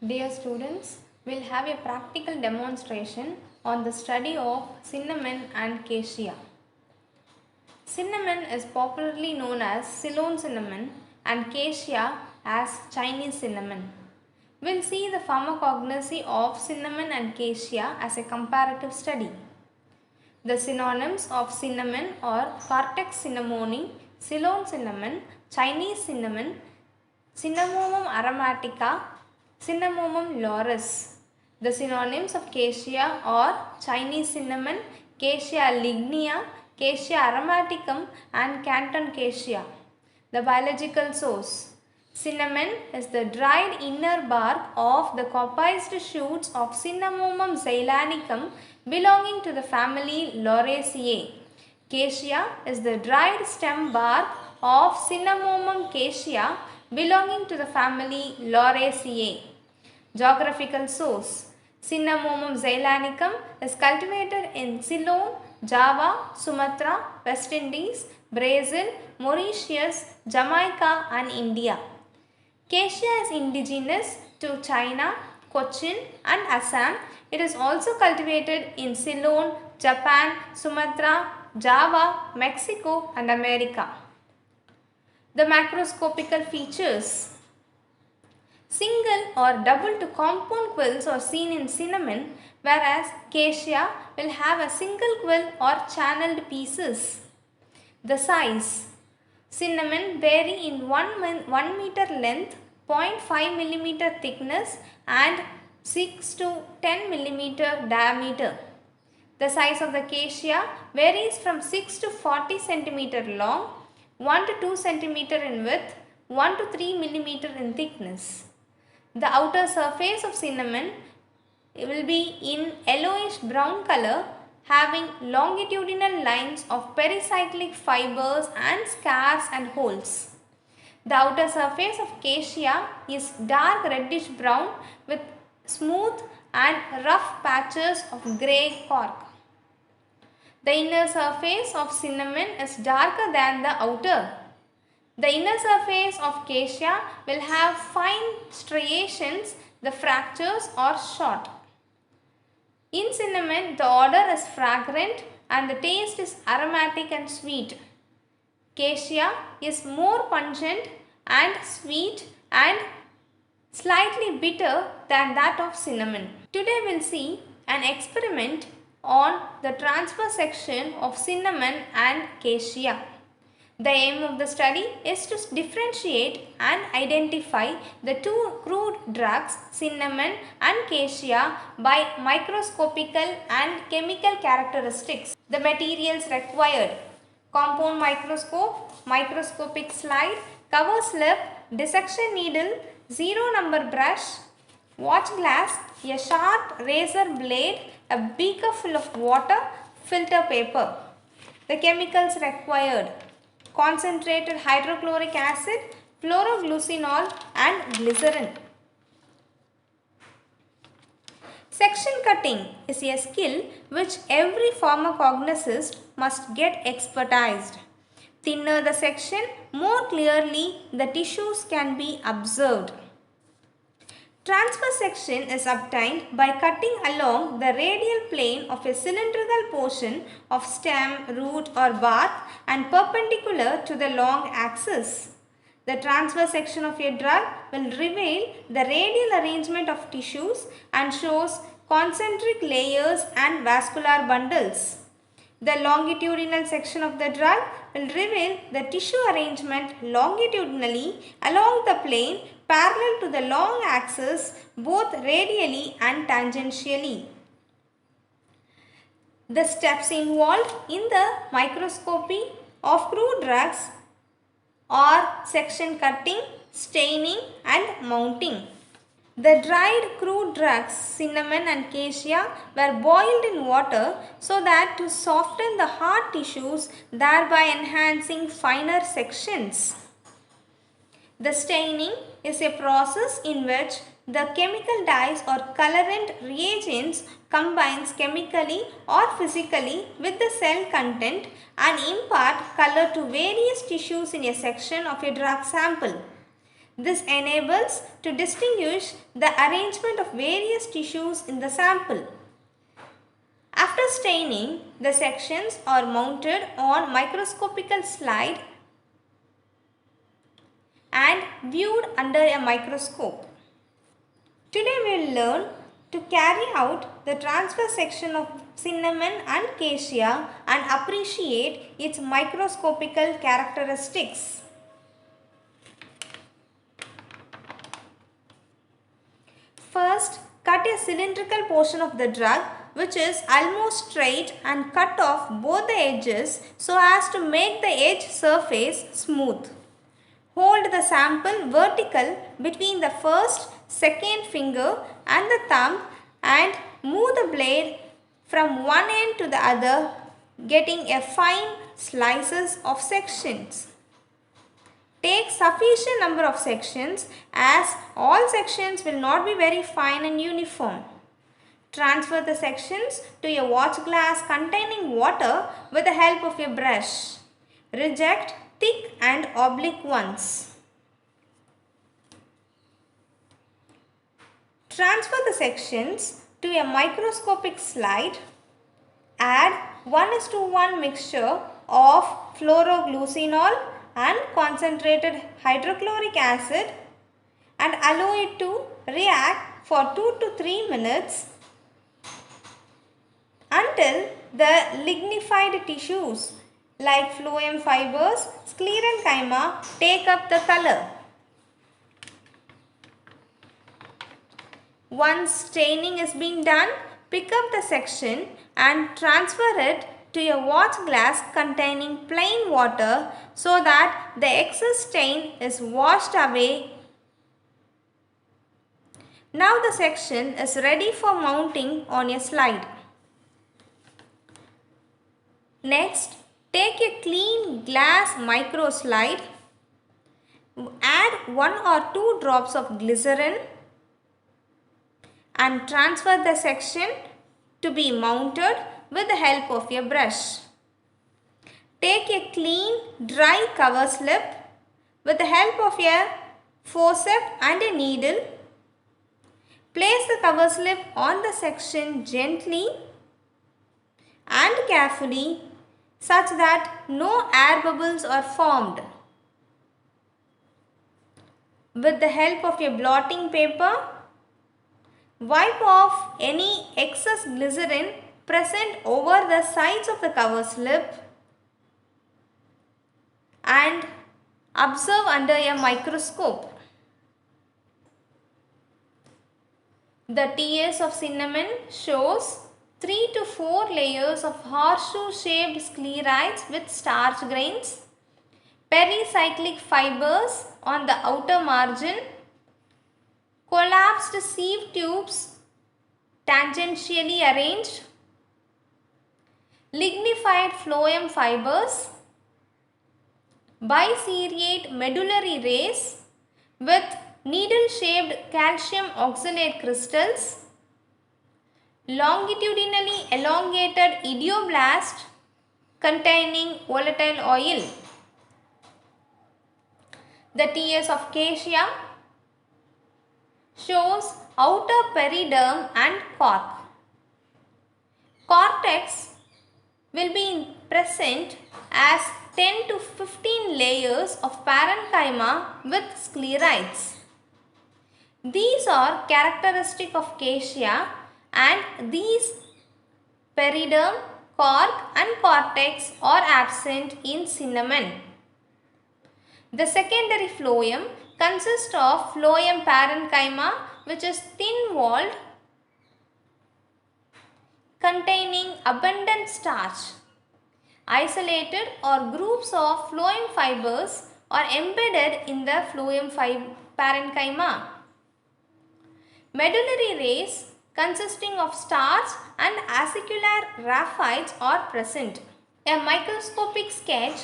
Dear students, we'll have a practical demonstration on the study of cinnamon and cassia. Cinnamon is popularly known as Ceylon cinnamon and cassia as Chinese cinnamon. We'll see the pharmacognosy of cinnamon and cassia as a comparative study. The synonyms of cinnamon are Cortex cinnamoni, Ceylon cinnamon, Chinese cinnamon, Cinnamomum aromatica, Cinnamomum lauris. The synonyms of cassia are Chinese cinnamon, Cassia lignea, Cassia aromaticum and Canton cassia. The biological source. Cinnamon is the dried inner bark of the coppiced shoots of Cinnamomum zeylanicum belonging to the family Lauraceae. Cassia is the dried stem bark of Cinnamomum cassia belonging to the family Lauraceae. Geographical source. Cinnamomum zeylanicum is cultivated in Ceylon, Java, Sumatra, West Indies, Brazil, Mauritius, Jamaica and India. Cassia is indigenous to China, Cochin and Assam. It is also cultivated in Ceylon, Japan, Sumatra, Java, Mexico and America. The macroscopical features. Single or double to compound quills are seen in cinnamon, whereas cassia will have a single quill or channeled pieces. The size. Cinnamon vary in 1 meter length, 0.5 millimeter thickness and 6 to 10 millimeter diameter. The size of the cassia varies from 6 to 40 centimeter long, 1 to 2 centimeter in width, 1 to 3 millimeter in thickness. The outer surface of cinnamon will be in yellowish brown color, having longitudinal lines of pericyclic fibers and scars and holes. The outer surface of cassia is dark reddish brown with smooth and rough patches of grey cork. The inner surface of cinnamon is darker than the outer. The inner surface of cassia will have fine striations. The fractures are short. In cinnamon, the odor is fragrant and the taste is aromatic and sweet. Cassia is more pungent and sweet and slightly bitter than that of cinnamon. Today we will see an experiment on the transfer section of cinnamon and cassia. The aim of the study is to differentiate and identify the two crude drugs, cinnamon and cassia, by microscopical and chemical characteristics. The materials required: compound microscope, microscopic slide, cover slip, dissection needle, 0 number brush, watch glass, a sharp razor blade, a beaker full of water, filter paper. The chemicals required: concentrated hydrochloric acid, chloroglucinol and glycerin. Section cutting is a skill which every pharmacognosist must get expertised. Thinner the section, more clearly the tissues can be observed. Transfer section is obtained by cutting along the radial plane of a cylindrical portion of stem, root or bark and perpendicular to the long axis. The transfer section of a drug will reveal the radial arrangement of tissues and shows concentric layers and vascular bundles. The longitudinal section of the drug will reveal the tissue arrangement longitudinally along the plane parallel to the long axis, both radially and tangentially. The steps involved in the microscopy of crude drugs are section cutting, staining and mounting. The dried crude drugs, cinnamon and cassia, were boiled in water so that to soften the hard tissues, thereby enhancing finer sections. The staining is a process in which the chemical dyes or colorant reagents combines chemically or physically with the cell content and impart color to various tissues in a section of a drug sample. This enables to distinguish the arrangement of various tissues in the sample. After staining, the sections are mounted on microscopical slide and viewed under a microscope. Today we will learn to carry out the transfer section of cinnamon and cassia and appreciate its microscopical characteristics. First, cut a cylindrical portion of the drug which is almost straight and cut off both the edges so as to make the edge surface smooth. Hold the sample vertical between the first, second finger and the thumb and move the blade from one end to the other, getting a fine slices of sections. Take sufficient number of sections as all sections will not be very fine and uniform. Transfer the sections to a watch glass containing water with the help of a brush. Reject thick and oblique ones. Transfer the sections to a microscopic slide. Add 1:1 mixture of fluoroglucinol and concentrated hydrochloric acid and allow it to react for 2 to 3 minutes until the lignified tissues like phloem fibers, sclerenchyma take up the color. Once staining is being done, pick up the section and transfer it to a watch glass containing plain water so that the excess stain is washed away. Now the section is ready for mounting on a slide. Next, take a clean glass micro slide, add 1 or 2 drops of glycerin and transfer the section to be mounted with the help of a brush. Take a clean dry cover slip with the help of a forceps and a needle. Place the cover slip on the section gently and carefully such that no air bubbles are formed. With the help of a blotting paper, wipe off any excess glycerin present over the sides of the cover slip and observe under a microscope. The TS of cinnamon shows 3 to 4 layers of horseshoe-shaped sclerites with starch grains, pericyclic fibers on the outer margin, collapsed sieve tubes tangentially arranged, lignified phloem fibers, biseriate medullary rays with needle-shaped calcium oxalate crystals, longitudinally elongated idioblast containing volatile oil. The TS of cassia shows outer periderm and cork. Cortex will be present as 10 to 15 layers of parenchyma with sclerites. These are characteristic of cassia and these periderm, cork and cortex are absent in cinnamon. The secondary phloem consists of phloem parenchyma which is thin-walled containing abundant starch. Isolated or groups of phloem fibers are embedded in the phloem parenchyma. Medullary rays consisting of starch and acicular raphides are present. A microscopic sketch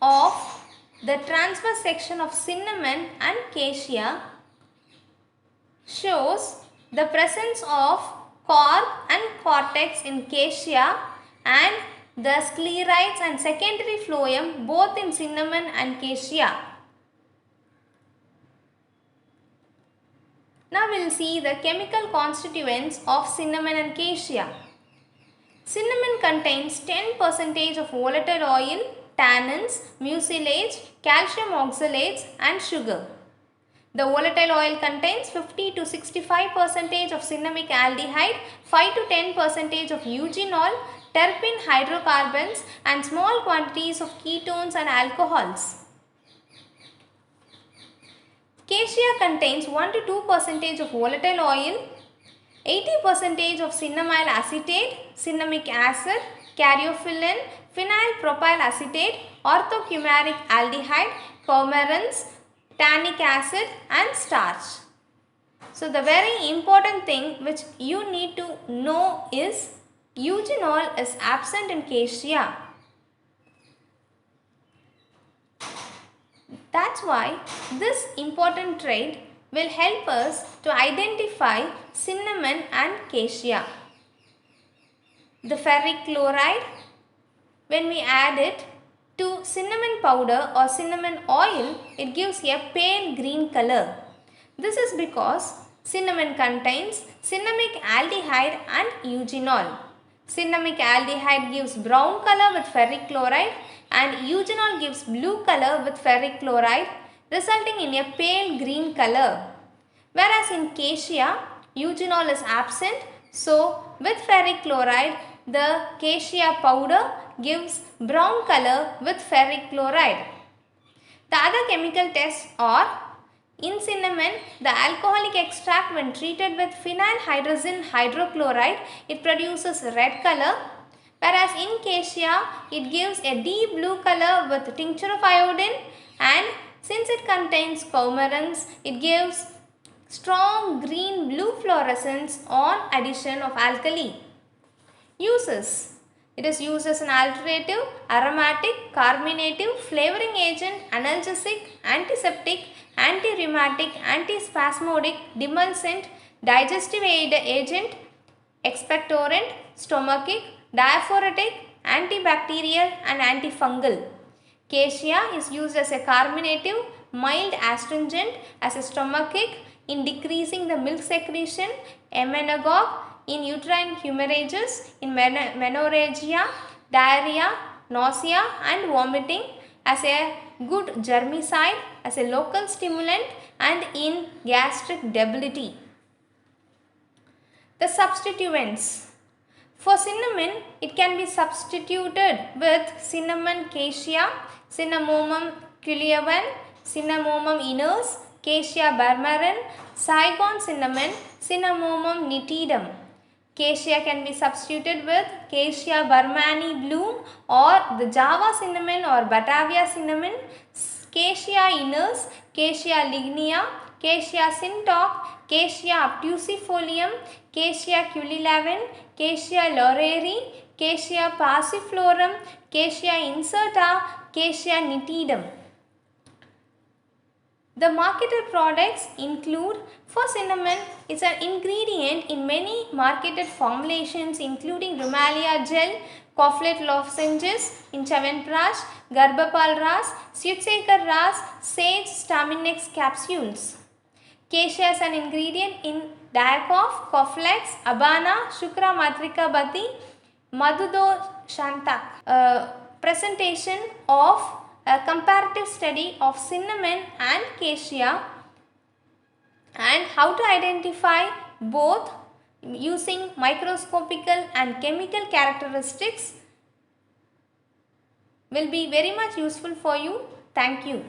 of the transfer section of cinnamon and cassia shows the presence of cork and cortex in cassia and the sclerites and secondary phloem both in cinnamon and cassia. Now we will see the chemical constituents of cinnamon and cassia. Cinnamon contains 10% of volatile oil, tannins, mucilage, calcium oxalates and sugar. The volatile oil contains 50 to 65% of cinnamic aldehyde, 5 to 10% of eugenol, terpene hydrocarbons and small quantities of ketones and alcohols. Cassia contains 1 to 2% of volatile oil, 80% of cinnamyl acetate, cinnamic acid, caryophyllene, phenyl propyl acetate, orthocumaric aldehyde, coumarins, tannic acid and starch. So the very important thing which you need to know is eugenol is absent in cassia. That's why this important trait will help us to identify cinnamon and cassia. The ferric chloride, when we add it to cinnamon powder or cinnamon oil, it gives a pale green color. This is because cinnamon contains cinnamic aldehyde and eugenol. Cinnamic aldehyde gives brown color with ferric chloride and eugenol gives blue color with ferric chloride, resulting in a pale green color. Whereas in cassia, eugenol is absent, so with ferric chloride, the cassia powder gives brown color with ferric chloride. The other chemical tests are: in cinnamon, the alcoholic extract when treated with phenyl hydrazine hydrochloride, it produces red color. Whereas in cassia, it gives a deep blue color with tincture of iodine, and since it contains coumarins, it gives strong green blue fluorescence on addition of alkali. Uses: it is used as an alterative, aromatic, carminative, flavoring agent, analgesic, antiseptic, anti-rheumatic, antispasmodic, demulcent, digestive agent, expectorant, stomachic, diaphoretic, antibacterial and antifungal. Cassia is used as a carminative, mild astringent, as a stomachic in decreasing the milk secretion, emmenagogue in uterine hemorrhages, in menorrhagia, diarrhea, nausea and vomiting, as a good germicide, as a local stimulant and in gastric debility. The substituents. For cinnamon, it can be substituted with cinnamon cassia, Cinnamomum culeavan, Cinnamomum iners, Cassia barbarin, Saigon cinnamon, Cinnamomum nitidum. Cassia can be substituted with Cassia burmani bloom or the Java cinnamon or Batavia cinnamon, Cassia iners, Cassia lignea, Cassia syntoc, Cassia obtusifolium, Cassia culeavan, Cassia laureri, Cassia passiflorum, Cassia incerta, Cassia nitidum. The marketed products include: for cinnamon, it's an ingredient in many marketed formulations including Rumalia gel, Cofflet lozenges in Chyawanprash, Garbhapal Ras, Sutsekar Ras, Sage Staminex capsules. Cassia is an ingredient in Diacof, Coflex, Abana, Shukra Matrika Bati, Madhudo Shantak. Presentation of a comparative study of cinnamon and cassia and how to identify both using microscopical and chemical characteristics will be very much useful for you. Thank you.